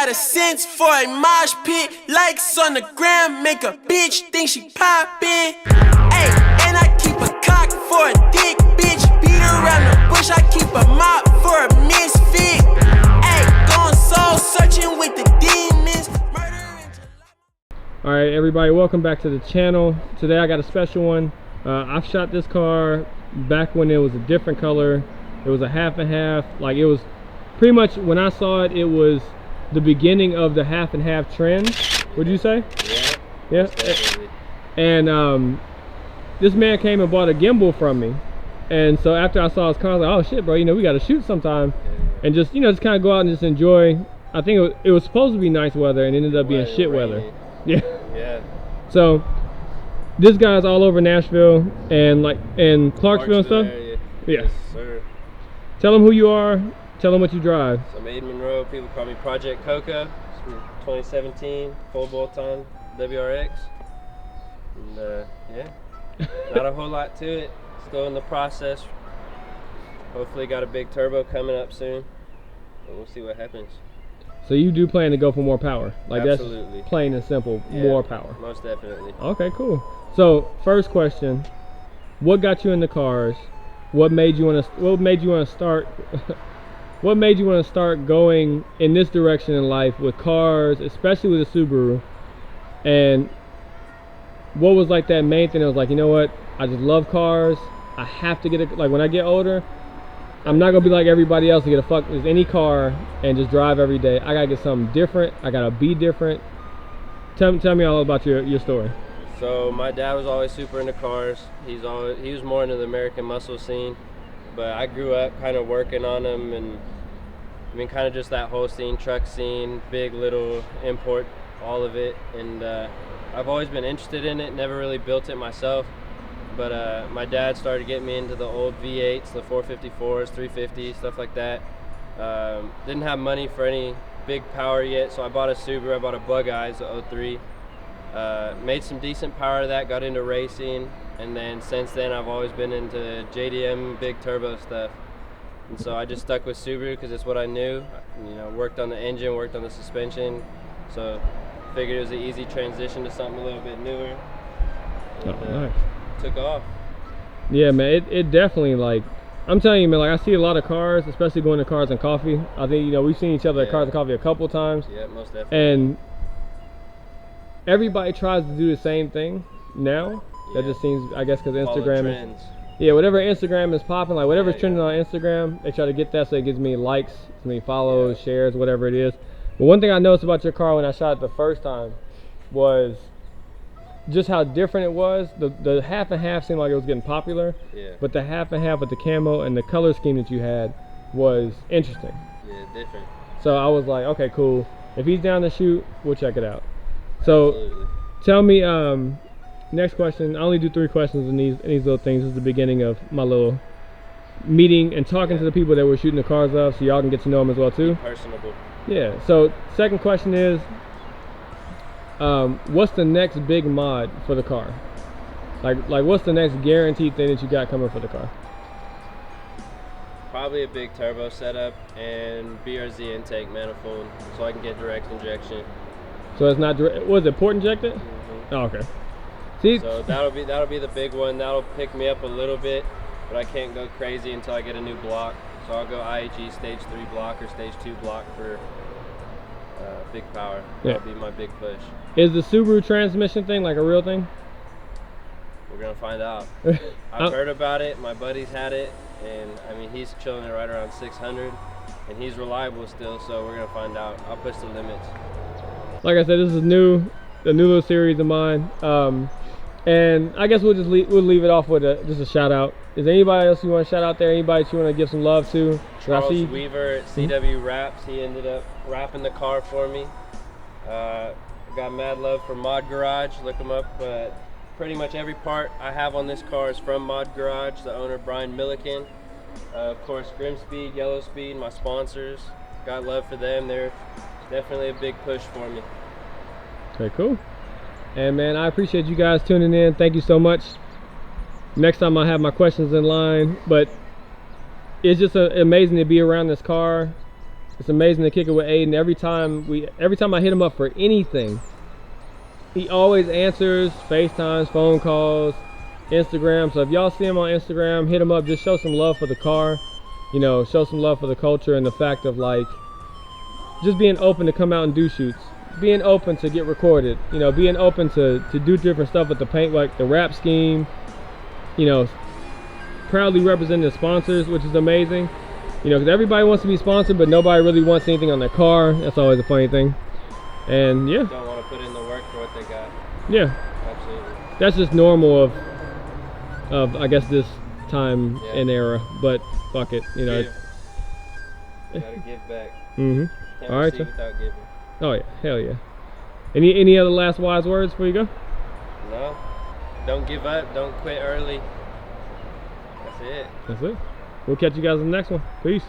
got a sense for a mosh pit. Likes on the gram, make a bitch think she poppin'. Ay, and I keep a cock for a dick, bitch. Beat around the bush, I keep a mop for a misfit. Ay, going soul searching with the demons. Alright everybody, welcome back to the channel. Today I got a special one. I've shot this car back when it was a different color. It was a half and half. Like, it was pretty much, when I saw it, it was the beginning of the half and half trend. Would you say? Yeah. Yeah. And this man came and bought a gimbal from me. And so after I saw his car, I was like, oh shit, bro, you know, we got to shoot sometime. And just, you know, just kind of go out and just enjoy. I think it was supposed to be nice weather and ended up being shit weather. Yeah. Yeah. So this guy's all over Nashville and Clarksville and stuff. Area. Yeah. Yes, sir. Tell them who you are. Tell them what you drive. So I'm Adin Monroe. People call me Project Coca. It's from 2017 full bolt-on WRX. And yeah, not a whole lot to it. Still in the process. Hopefully got a big turbo coming up soon. But we'll see what happens. So you do plan to go for more power? Like, absolutely. That's plain and simple, yeah, more power. Most definitely. Okay, cool. So first question, what got you into cars? What made you want to start what made you want to start going in this direction in life with cars, especially with a Subaru? And what was like that main thing that was like, you know what, I just love cars, I have to get like, when I get older, I'm not gonna be like everybody else to get with any car and just drive every day. I gotta get something different. I gotta be different. Tell me all about your story. So my dad was always super into cars. He was more into the American muscle scene, but I grew up kind of working on them, and I mean, kind of just that whole scene, truck scene, big, little, import, all of it. And I've always been interested in it. Never really built it myself. But my dad started getting me into the old V8s, the 454s, 350s, stuff like that. Didn't have money for any big power yet, so I bought a Subaru. I bought a Bug Eyes, the 03. Made some decent power out of that, got into racing, and then since then I've always been into JDM, big turbo stuff. And so I just stuck with Subaru because it's what I knew. You know, worked on the engine, worked on the suspension, so figured it was an easy transition to something a little bit newer. And, nice. Took off. Yeah, man, it definitely, like, I'm telling you, man, like, I see a lot of cars, especially going to Cars and Coffee. I think, you know, we've seen each other at Cars and Coffee a couple times. Yeah, most definitely. And everybody tries to do the same thing now. Yeah. That just seems, I guess, because Instagram is, yeah, whatever Instagram is popping, like whatever's trending on Instagram, they try to get that so it gives me likes, me follows, shares, whatever it is. But one thing I noticed about your car when I shot it the first time was just how different it was. The half and half seemed like it was getting popular, but the half and half with the camo and the color scheme that you had was interesting. Yeah, different. So I was like, okay, cool. If he's down to shoot, we'll check it out. So tell me, next question. I only do 3 questions in these little things. This is the beginning of my little meeting and talking to the people that we're shooting the cars of, so y'all can get to know them as well too. Personable. Yeah. So second question is, what's the next big mod for the car? Like what's the next guaranteed thing that you got coming for the car? Probably a big turbo setup and BRZ intake manifold, so I can get direct injection. So it's not direct. Was it port injected? Mm-hmm. Oh, okay. See, so that'll be the big one. That'll pick me up a little bit, but I can't go crazy until I get a new block. So I'll go IAG stage 3 block or stage 2 block for big power. Yeah. That'll be my big push. Is the Subaru transmission thing like a real thing? We're gonna find out. I've heard about it. My buddy's had it, and I mean, he's chilling it right around 600, and he's reliable still. So we're gonna find out. I'll push the limits. Like I said, this is a new little series of mine, and I guess we'll leave it off with just a shout out. Is there anybody else you want to shout out there? Anybody you want to give some love to? Charles Weaver at CW Wraps. He ended up wrapping the car for me. Got mad love for Mod Garage. Look him up. Pretty much every part I have on this car is from Mod Garage. The owner, Brian Milliken. Of course, Grim Speed, Yellow Speed, my sponsors. Got love for them. They're definitely a big push for me. Okay, cool. And man, I appreciate you guys tuning in. Thank you so much. Next time I have my questions in line, but it's just amazing to be around this car It's amazing to kick it with Adin. Every time I hit him up for anything, he always answers FaceTimes, phone calls, Instagram. So if y'all see him on Instagram, hit him up. Just show some love for the car. You know, show some love for the culture and the fact of like just being open to come out and do shoots, being open to get recorded, you know, being open to do different stuff with the paint, like the wrap scheme, you know, proudly representing the sponsors, which is amazing. You know, because everybody wants to be sponsored, but nobody really wants anything on their car. That's always a funny thing. And yeah, Don't want to put in the work for what they got. yeah, Absolutely. that's just normal of I guess this time and era. But fuck it, you know. You gotta give back. Mm-hmm. Can't All right, receive so. without giving. Oh yeah, hell yeah. Any other last wise words before you go? No. Don't give up. Don't quit early. That's it. That's it. We'll catch you guys in the next one. Peace.